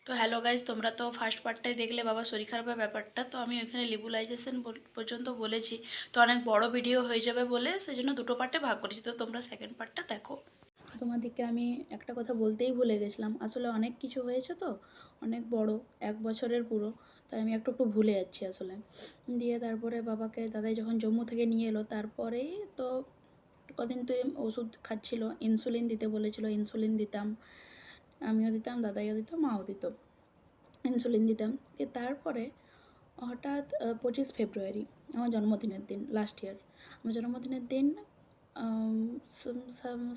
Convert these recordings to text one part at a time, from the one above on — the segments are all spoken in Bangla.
তো হ্যালো গাইজ, তোমরা তো ফার্স্ট পার্টটাই দেখলে বাবা শরীর খারাপের ব্যাপারটা। তো আমি ওইখানে লিবুলাইজেশন পর্যন্ত বলেছি। তো অনেক বড় ভিডিও হয়ে যাবে বলে সেজন্য দুটো পার্টে ভাগ করেছি। তো তোমরা সেকেন্ড পার্টটা দেখো। তোমাদেরকে আমি একটা কথা বলতেই ভুলে গেছিলাম, আসলে অনেক কিছু হয়েছে তো, অনেক বড়, 1 বছরের পুরো। তাই আমি একটু একটু ভুলে যাচ্ছি আসলে। দিয়ে তারপরে বাবাকে দাদাই যখন জম্মু থেকে নিয়ে এলো, তারপরেই তো কদিন তো ওষুধ খাচ্ছিল, ইনসুলিন দিতে বলেছিল, ইনসুলিন দিতাম, আমিও দিতাম, দাদাইও দিত, মাও দিত, ইনসুলিন দিতাম। তারপরে হঠাৎ 25 ফেব্রুয়ারি আমার জন্মদিনের দিন, লাস্ট ইয়ার আমার জন্মদিনের দিন,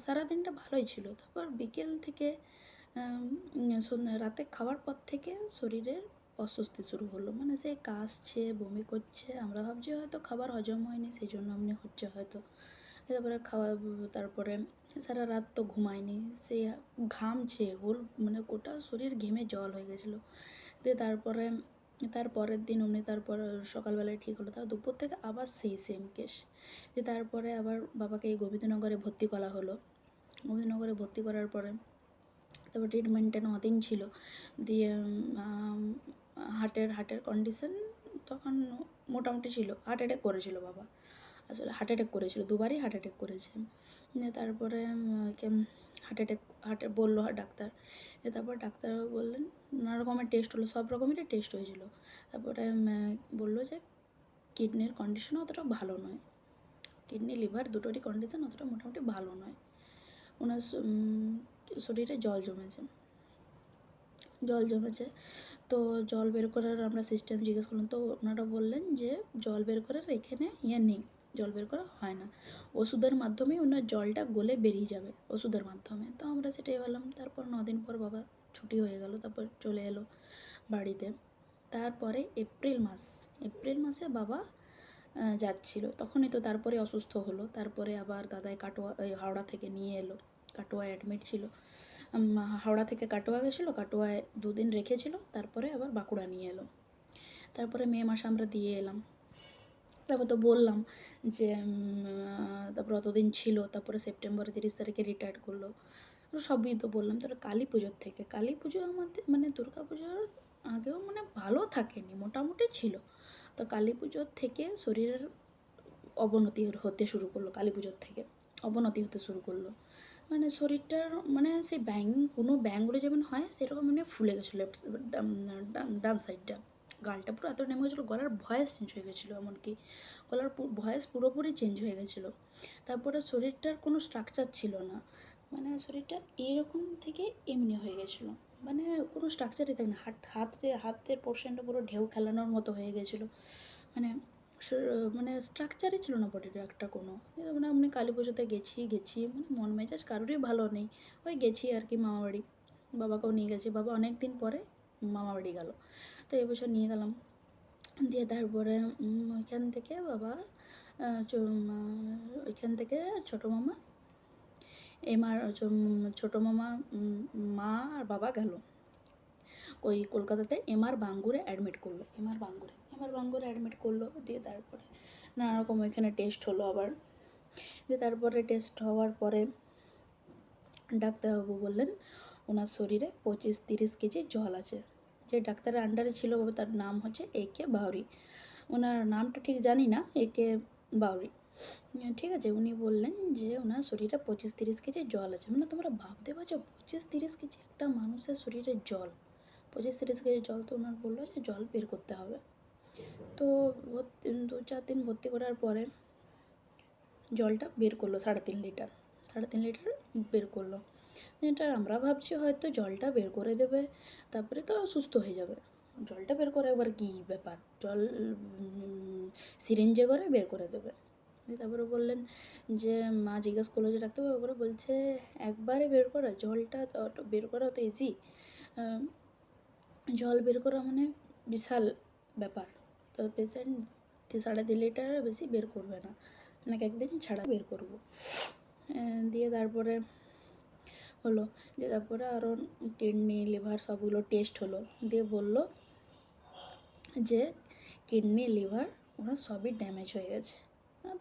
সারাদিনটা ভালোই ছিল। তারপর বিকেল থেকে রাতে খাওয়ার পর থেকে শরীরের অস্বস্তি শুরু হলো, মানে সে কাশছে, বমি করছে। আমরা ভাবছি হয়তো খাবার হজম হয়নি, সেই জন্য এমনি হচ্ছে হয়তো। তারপরে তারপরে সারা রাত তো ঘুমায়নি, সে ঘামছে, মানে গোটা শরীর ঘেমে জল হয়ে গেছিলো। দিয়ে তারপরের দিন অমনি, তারপর সকালবেলায় ঠিক হলো, তার দুপুর থেকে আবার সেই সেম কেস। দিয়ে তারপরে আবার বাবাকে এই গোবিন্দনগরে ভর্তি করা হলো। গোবিন্দনগরে ভর্তি করার পরে তারপর ট্রিটমেন্টে 9 দিন ছিল। দিয়ে হার্টের কন্ডিশন তখন মোটামুটি ছিল। হার্ট অ্যাটাক করেছিল বাবা, আসলে হার্ট অ্যাটাক করেছিল, দুবারই হার্ট অ্যাটাক করেছে। তারপরে হার্টে বললো ডাক্তার। তারপর ডাক্তার বললেন, নানা রকমের টেস্ট হলো, সব রকমেরই টেস্ট হয়েছিল। তারপরে বললো যে কিডনির কন্ডিশন অতটা ভালো নয়, কিডনি লিভার দুটোরই কন্ডিশন অতটা মোটামুটি ভালো নয়। ওনার শরীরে জল জমেছে। তো জল বের করার আমরা সিস্টেম জিজ্ঞেস করলাম, তো ওনারা বললেন যে জল বের করার এখানে নেই, জল বের করা হয় না, ওষুধের মাধ্যমেই ওনার জলটা গলে বেরিয়ে যাবে, ওষুধের মাধ্যমে। তো আমরা সেটাই বললাম। তারপর 9 দিন পর বাবা ছুটি হয়ে গেল, তারপর চলে এলো বাড়িতে। তারপরে এপ্রিল মাসে বাবা যাচ্ছিল, তখনই তো তারপরে অসুস্থ হলো। তারপরে আবার দাদাই হাওড়া থেকে নিয়ে এলো, কাটোয়ায় অ্যাডমিট ছিল। হাওড়া থেকে কাটোয়া গেছিলো, কাটোয়ায় 2 দিন রেখেছিল, তারপরে আবার বাঁকুড়া নিয়ে এলো। তারপরে মে মাসে আমরা দিয়ে এলাম। তারপর তো বললাম যে তারপর অতদিন ছিল, তারপরে সেপ্টেম্বরে 30 তারিখে রিটায়ার করলো, সবই তো বললাম। তারপরে কালী পুজো আমাদের মানে দুর্গা পুজোর আগেও মানে ভালো থাকেনি, মোটামুটি ছিল। তো কালী পুজোর থেকে শরীরের অবনতি হতে শুরু করলো, কালী পুজোর থেকে অবনতি হতে শুরু করলো। মানে শরীরটার মানে সেই কোনো ব্যাঙগুলো যেমন হয় সেরকম মানে ফুলে গেছিলো ডান সাইডটা, গালটা পুরো এত নেমে গেছিলো, গলার ভয়েস চেঞ্জ হয়ে গেছিলো, এমনকি গলার ভয়েস পুরোপুরি চেঞ্জ হয়ে গেছিলো। তারপরে শরীরটার কোনো স্ট্রাকচার ছিল না, মানে শরীরটা এইরকম থেকে এমনি হয়ে গেছিলো, মানে কোনো স্ট্রাকচারই থাকে না। হাতের পোর্শনটা পুরো ঢেউ খেলানোর মতো হয়ে গেছিলো, মানে মানে স্ট্রাকচারই ছিল না বডির একটা কোনো। মানে আমি কালী পুজোতে গেছি মানে মন মেজাজ কারোরই ভালো নেই, ওই গেছি আর কি মামাবাড়ি, বাবাকেও নিয়ে গেছি। বাবা অনেক দিন পরে মামাবাড়ি গেল, তো এবছর নিয়ে গেলাম। দিয়ে তারপরে ওইখান থেকে বাবা ওইখান থেকে ছোটো মামা ছোটো মামা, মা আর বাবা গেল ওই কলকাতাতে এমআর বাঙ্গুরে অ্যাডমিট করলো, এমআর বাঙ্গুরে অ্যাডমিট করলো। দিয়ে তারপরে নানা রকম ওইখানে টেস্ট হলো আবার। দিয়ে তারপরে টেস্ট হওয়ার পরে ডাক্তারবাবু বললেন ওনার শরীরে 25-30 কেজি জল আছে। যে ডাক্তারের আন্ডারে ছিল বাবা, তার নাম হচ্ছে AK বাউরি, ওনার নামটা ঠিক জানি না, AK বাউরি, ঠিক আছে। উনি বললেন যে ওনার শরীরে 25-30 কেজি জল আছে। মানে তোমরা ভাবতে পারছো 25-30 কেজি একটা মানুষের শরীরে জল, 25-30 কেজি জল। তো ওনার বললো যে জল বের করতে হবে। তো 2-4 দিন ভর্তি করার পরে জলটা বের করলো 3.5 লিটার বের করলো। এটা আমরা ভাবছি হয়তো জলটা বের করে দেবে, তারপরে তো সুস্থ হয়ে যাবে। জলটা বের করে একবার কী ব্যাপার, জল সিরিঞ্জে করে বের করে দেবে। তারপরে বললেন যে মা জিজ্ঞেস করলো যে ডাক্তারবাবু, ওপরে বলছে একবারে বের করা, জলটা তো বের করা তো ইজি, জল বের করা মানে বিশাল ব্যাপার। তো পেশেন্ট 3.5 লিটারের বেশি বের করবে না, মানে একদিন ছাড়া বের করবো। দিয়ে তারপরে হলো, দিয়ে তারপরে আরও কিডনি লিভার সবগুলো টেস্ট হলো। দিয়ে বললো যে কিডনি লিভার ওনার সবই ড্যামেজ হয়ে গেছে।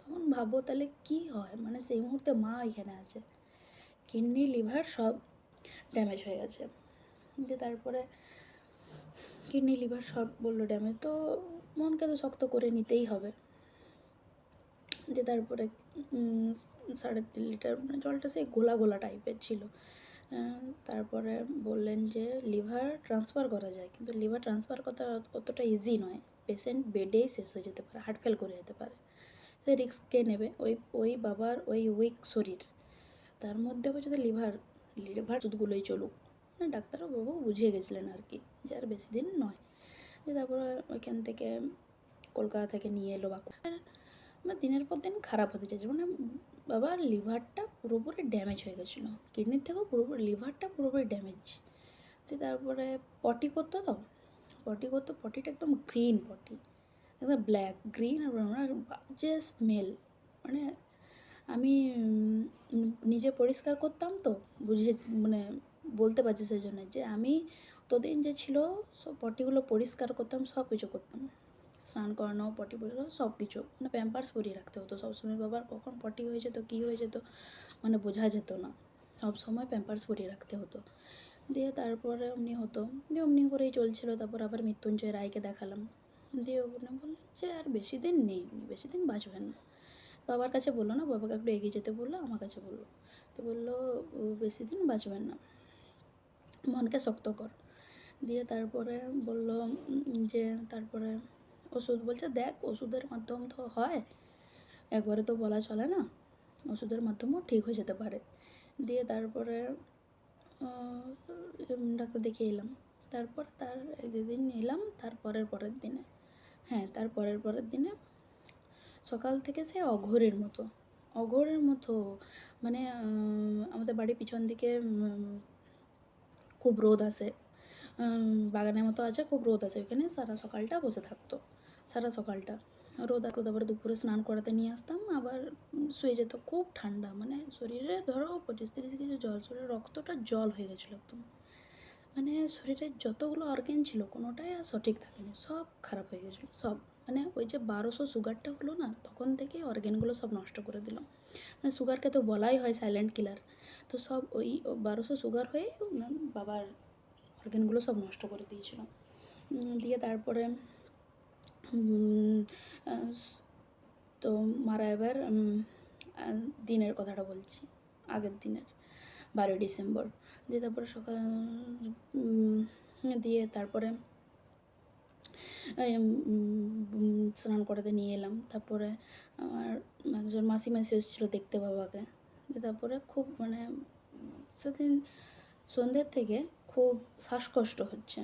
তখন ভাবো তাহলে কী হয়, মানে সেই মুহূর্তে মা এখানে আছে, কিডনি লিভার সব ড্যামেজ হয়ে গেছে। দিয়ে তারপরে কিডনি লিভার সব বললো ড্যামেজ। তো মনকে তো শক্ত করে নিতেই হবে। দিয়ে তারপরে 3.5 লিটার মানে জলটা সেই ঘোলা ঘোলা টাইপের ছিল। তারপরে বললেন যে লিভার ট্রান্সফার করা যায়, কিন্তু লিভার ট্রান্সফার করা অতটা ইজি নয়, পেশেন্ট বেডেই শেষ হয়ে যেতে পারে, হার্ট ফেল করে যেতে পারে। সে রিস্ক কে নেবে? ওই বাবার ওই উইক শরীর, তার মধ্যে আবার যদি লিভার ওষুধগুলোই চলুক। ডাক্তারও বাবু বুঝিয়ে গেছিলেন আর কি, যে আর বেশি দিন নয়। তারপরে ওইখান থেকে কলকাতা থেকে নিয়ে এলো আমার দিনের পর দিন খারাপ হতে চাইছে, মানে বাবার লিভারটা পুরোপুরি ড্যামেজ হয়ে গেছিলো, কিডনির থেকেও পুরোপুরি লিভারটা পুরোপুরি ড্যামেজ। তো তারপরে পটি করতো, তো পটিটা একদম গ্রিন পটি, একদম ব্ল্যাক গ্রিন আর বাজে স্মেল। মানে আমি নিজে পরিষ্কার করতাম তো বুঝে, মানে বলতে পারছি সেই জন্য যে আমি তোদিন যে ছিল সব পটিগুলো পরিষ্কার করতাম, সব কিছু করতাম, স্নান করানো, পটি পরিষ্কার সব কিছু, মানে প্যাম্পার্স পরিয়ে রাখতে হতো সবসময়। বাবার কখন পটি হয়ে যেত, কী হয়ে যেত মানে বোঝা যেত না, সব সময় প্যাম্পার্স পরিয়ে রাখতে হতো। দিয়ে তারপরে অমনি হতো, দিয়ে অমনি করেই চলছিল। তারপর আবার মৃত্যুঞ্জয় রায়কে দেখালাম, দিয়ে ওখানে বললেন যে আর বেশি দিন নেই, উনি বেশি দিন বাঁচবেন না। বাবার কাছে বললো না, বাবাকে একটু এগিয়ে যেতে বললো, আমার কাছে বললো। তো বললো বেশি দিন বাঁচবেন না, মনকে শক্ত কর। দিয়ে তারপরে বললো যে তারপরে ওষুধ বলছে, দেখ ওষুধের মাধ্যম তো হয়, একবারে তো বলা চলে না, ওষুধের মাধ্যমেও ঠিক হয়ে যেতে পারে। দিয়ে তারপরে ডাক্তার দেখিয়ে এলাম। তারপর তার যেদিন এলাম তার পরের দিনে, হ্যাঁ তার পরের দিনে সকাল থেকে সে অঘোরের মতো মানে আমাদের বাড়ির পিছন দিকে খুব রোদ আসে, বাগানের মতো আছে, খুব রোদ আসে ওইখানে, সারা সকালটা বসে থাকতো, সারা সকালটা রোদ আসতো। তারপরে দুপুরে স্নান করাতে নিয়ে আসতাম, আবার শুয়ে যেত। খুব ঠান্ডা, মানে শরীরে ধরো 25-30 কেজি জল, শরীরে রক্তটা জল হয়ে গেছিলো একদম, মানে শরীরের যতগুলো অর্গ্যান ছিল কোনোটাই আর সঠিক থাকেনি, সব খারাপ হয়ে গেছিলো সব। মানে ওই যে 1200 সুগারটা হলো না, তখন থেকে অর্গ্যানগুলো সব নষ্ট করে দিল। মানে সুগারকে তো বলাই হয় সাইলেন্ট কিলার, তো সব ওই 1200 সুগার হয়ে বাবার অর্গ্যানগুলো সব নষ্ট করে দিয়েছিল। দিয়ে তারপরে তো মারা এবার দিনের কথাটা বলছি, আগের দিনের 12 ডিসেম্বর। দিয়ে তারপরে সকাল দিয়ে তারপরে স্নান করাতে নিয়ে এলাম। তারপরে আমার একজন মাসি এসেছিলো দেখতে বাবাকে। তারপরে খুব মানে সেদিন সন্ধ্যের থেকে খুব শ্বাসকষ্ট হচ্ছে,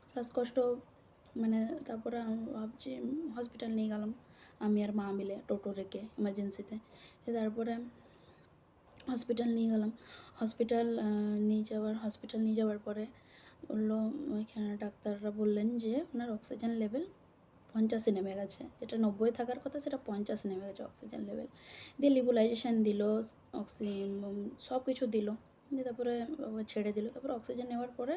শ্বাসকষ্ট মানে তারপরে ভাবছি হসপিটাল নিয়ে গেলাম আমি আর মা মিলে, টোটো রেখে এমার্জেন্সিতে। তারপরে হসপিটাল নিয়ে যাওয়ার পরে বললো, ওইখানে ডাক্তাররা বললেন যে ওনার অক্সিজেন লেভেল 50 নেমে গেছে, যেটা 90 থাকার কথা সেটা 50 নেমে গেছে অক্সিজেন লেভেল। দিয়ে লিবুলাইজেশান দিল, সব কিছু দিল, দিয়ে তারপরে ছেড়ে দিল। তারপরে অক্সিজেন নেওয়ার পরে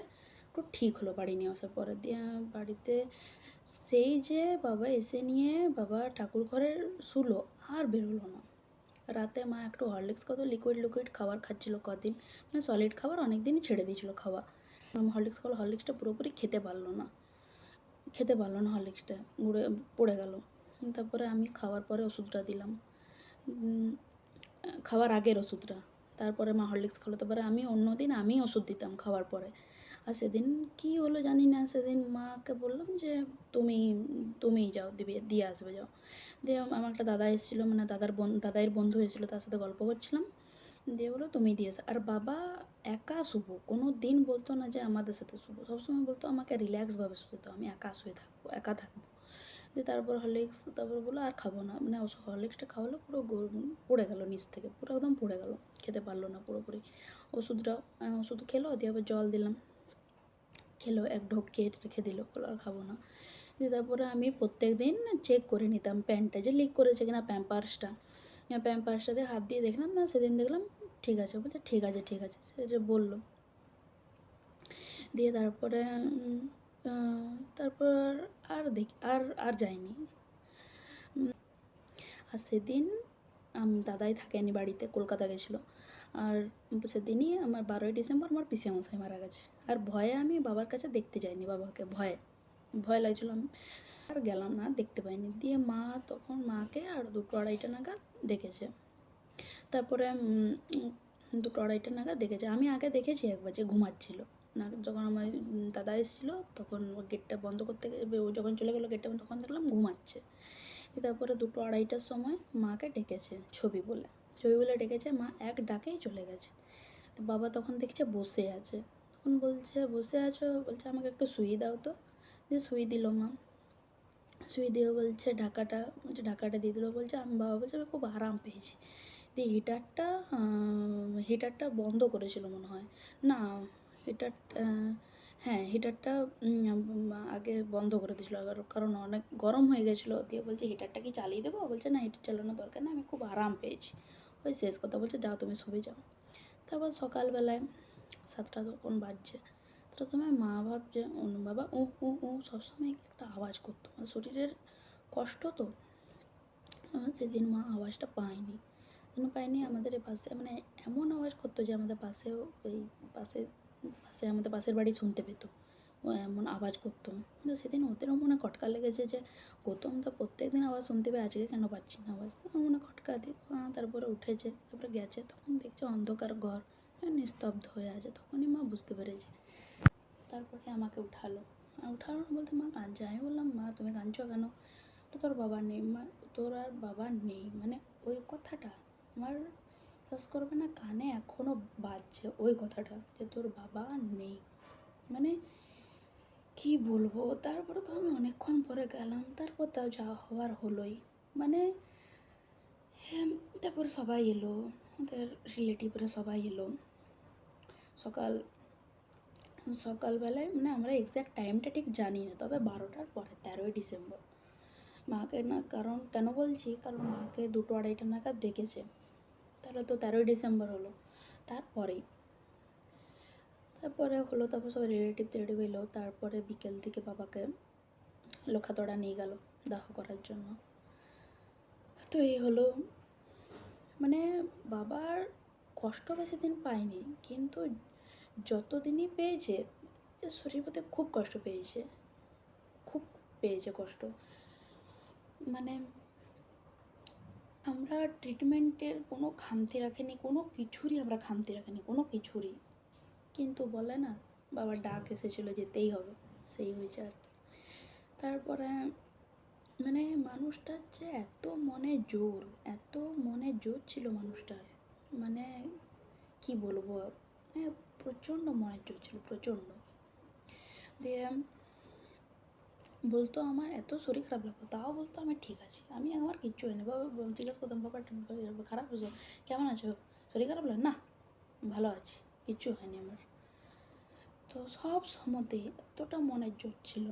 একটু ঠিক হলো বাড়ি নিয়ে আসার পরে। দিয়ে বাড়িতে সেই যে বাবা এসে নিয়ে বাবা ঠাকুর ঘরে শুলো, আর বেরোলো না। রাতে মা একটু হরলিক্স কত লিকুইড খাবার খাচ্ছিলো কদিন, মানে সলিড খাবার অনেক দিনই ছেড়ে দিয়েছিলো খাওয়া। হরলিক্সটা পুরোপুরি খেতে পারলো না হরলিক্সটা পড়ে গেল। তারপরে আমি খাওয়ার পরে ওষুধটা দিলাম, খাওয়ার আগের ওষুধটা, তারপরে মা হরলিক্স খেলো। তারপরে আমি অন্য দিন আমি ওষুধ দিতাম খাওয়ার পরে। আর সেদিন কী হলো জানি না, সেদিন মাকে বললাম যে তুমিই যাও, দিয়ে আসবে, যাও। দিয়ে আমার একটা দাদা এসেছিলো, মানে দাদাইয়ের বন্ধু এসেছিলো, তার সাথে গল্প করছিলাম। দিয়ে বলো তুমি দিয়ে এসো। আর বাবা একা শুভ, কোনো দিন বলতো না যে আমাদের সাথে শুভ, সবসময় বলতো আমাকে রিল্যাক্সভাবে শুতে দাও, আমি একা শুয়ে থাকবো, একা থাকবো। দিয়ে তারপর হরলিক্স, তারপর বললো আর খাবো না, মানে হরলিক্সটা খাওয়ালো পুরো পড়ে গেলো নিচ থেকে, পুরো একদম পড়ে গেলো, খেতে পারলো না পুরোপুরি। ওষুধ খেলো, দিয়ে আবার জল দিলাম, খেলো, এক ঢোক খেয়ে রেখে দিল, বলো আর খাবো না। দিয়ে তারপরে আমি প্রত্যেক দিন চেক করে নিতাম প্যান্টটা যে লিক করেছে কিনা, প্যাম্পার্সটা দিয়ে হাত দিয়ে দেখলাম না, সেদিন দেখলাম ঠিক আছে। বলছে ঠিক আছে সে যে বললো। দিয়ে তারপরে আর যাইনি। আর সেদিন দাদাই থাকেনি বাড়িতে, কলকাতা গেছিলো। আর সেদিনই আমার 12ই ডিসেম্বর আমার পিসেমশাই মারা গেছে। আর ভয়ে আমি বাবার কাছে দেখতে যাইনি বাবাকে, ভয় লাগছিলো আমি আর গেলাম না, দেখতে পাইনি। দিয়ে মা তখন মাকে আর 2টো-2:30টা নাগাদ ডেকেছে। তারপরে 2টো-2:30টা নাগাদ ডেকেছে। আমি আগে দেখেছি একবার যে ঘুমাচ্ছিল না, যখন আমার দাদা এসেছিলো তখন ও গেটটা বন্ধ করতে ও যখন চলে গেলো গেটটা বন্ধ, তখন দেখলাম ঘুমাচ্ছে। তারপরে 2টো-2:30টার সময় মাকে ডেকেছে ছবি বলে ডেকেছে। মা এক ডাকেই চলে গেছে। তো বাবা তখন দেখছে বসে আছে, তখন বলছে বসে আছো, বলছে আমাকে একটু সুই দাও তো। দিয়ে সুই দিল মা, সুই দিয়ে বলছে ঢাকাটা দিয়ে দিল। বলছে বাবা বলছে আমি খুব আরাম পেয়েছি। দিয়ে হিটারটা বন্ধ করেছিল মনে হয়, না হিটার হ্যাঁ হিটারটা আগে বন্ধ করে দিয়েছিলো, কারণ অনেক গরম হয়ে গেছিলো। দিয়ে বলছে হিটারটা কি চালিয়ে দেবো? বলছে না হিটার চালানোর দরকার নেই, আমি খুব আরাম পেয়েছি। ওই শেষ কথা। বলছে যাও তুমি শুয়ে যাও। তারপর সকালবেলায় 7টা তখন বাজছে, তো তোমার মা ভাবছে বাবা সবসময় একটা আওয়াজ করতো, আমার শরীরের কষ্ট তো। সেদিন মা আওয়াজটা পায়নি, আমাদের পাশে মানে এমন আওয়াজ করতো যে আমাদের পাশেও ওই আমাদের পাশের বাড়ি শুনতে পেত, ও এমন আওয়াজ করতো। তো সেদিন ওদেরও মনে খটকা লেগেছে যে গৌতম তো প্রত্যেক দিন আওয়াজ শুনতে পেয়ে, আজকে কেন পাচ্ছি না আওয়াজ, মনে খটকা দিয়ে তারপরে উঠেছে। তারপরে গেছে, তখন দেখছে অন্ধকার ঘর, নিস্তব্ধ হয়ে আছে। তখনই মা বুঝতে পেরেছে। তারপরে আমাকে উঠালো বলতে মা কাঁদছে। আমি বললাম মা তুমি কাঁদছো কেন? তোর বাবা নেই। মা তোর আর বাবা নেই মানে ওই কথাটা আমার বিশ্বাস করবে না, কানে এখনও বাজছে ওই কথাটা, যে তোর বাবা নেই। মানে কি বলবো। তারপরে তো আমি অনেকক্ষণ পরে গেলাম, তারপর তাও যা হওয়ার হলোই। মানে তারপর সবাই এলো, ওদের রিলেটিভরা সবাই এলো। সকালবেলায় মানে আমরা এক্স্যাক্ট টাইমটা ঠিক জানি না, তবে 12টার পরে 13ই ডিসেম্বর। মাকে না, কারণ কেন বলছি, কারণ মাকে 2টো-2:30টা নাগাদ ডেকেছে, তাহলে তো 13ই ডিসেম্বর হলো। তারপরে হলো, তারপর সবাই রিলেটিভ এলো। তারপরে বিকেল থেকে বাবাকে লোখাতড়া নিয়ে গেল দাহ করার জন্য। তো এই হলো, মানে বাবার কষ্ট বেশি দিন পায়নি, কিন্তু যতদিনই পেয়েছে যে শরীর প্রতি খুব কষ্ট পেয়েছে, কষ্ট। মানে আমরা ট্রিটমেন্টের কোনো খামতি রাখিনি, কোনো কিছুরই আমরা খামতি রাখিনি, কোনো কিছুরই। কিন্তু বলে না বাবার ডাক এসেছিলো যেতেই হবে, সেই হয়েছে আর কি। তারপরে মানে মানুষটার যে এত মনে জোর ছিল মানুষটার, মানে কি বলবো, মানে প্রচণ্ড মনের জোর ছিল, প্রচণ্ড। দিয়ে বলতো আমার এত শরীর খারাপ লাগতো, তাও বলতো আমি ঠিক আছি, আমার কিচ্ছু হয়নি। বাবা জিজ্ঞেস করতাম বাবা খারাপ হয়েছে, কেমন আছো, শরীর খারাপ লাগে না, ভালো আছি, কিচ্ছু হয়নি আমার। তো সব সময়তেই এতটা মনের জোর ছিল।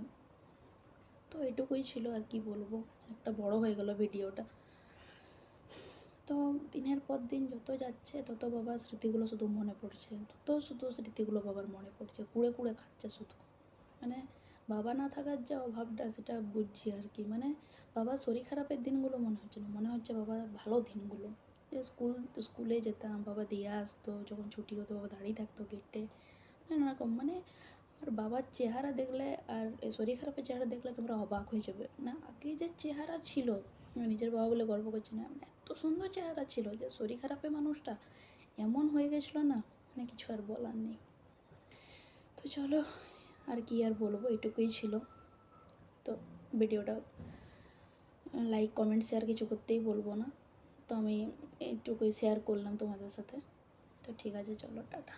তো এটুকুই ছিল আর কি বলবো, একটা বড় হয়ে গেল ভিডিওটা। তো দিনের পর দিন যত যাচ্ছে তত বাবার স্মৃতিগুলো শুধু মনে পড়ছে, শুধু স্মৃতিগুলো বাবার মনে পড়ছে, কুড়ে খাচ্ছে শুধু। মানে বাবা না থাকার যে অভাবটা সেটা বুঝছি আর কি। মানে বাবার শরীর খারাপের দিনগুলো মনে হচ্ছে না, মনে হচ্ছে বাবার ভালো দিনগুলো, যে স্কুলে যেতাম, বাবা দিয়ে আসতো, যখন ছুটি হতো বাবা দাঁড়িয়ে থাকতো গেটে, নানারকম। মানে আমার বাবার চেহারা দেখলে আর শরীর খারাপের চেহারা দেখলে তোমরা অবাক হয়ে যাবে। না আগে যে চেহারা ছিল, আমি নিজের বাবা বলে গর্ব করছি না, এত সুন্দর চেহারা ছিল যে শরীর খারাপে মানুষটা এমন হয়ে গেছিলো না, মানে কিছু আর বলার নেই। তো চলো আর কি আর বলবো, এটুকুই ছিল। তো ভিডিওটা লাইক কমেন্ট শেয়ার কিছু করতেই বলবো না, তো আমি এইটুকুই শেয়ার করলাম তোমাদের সাথে। তো ঠিক আছে, চলো টাটা।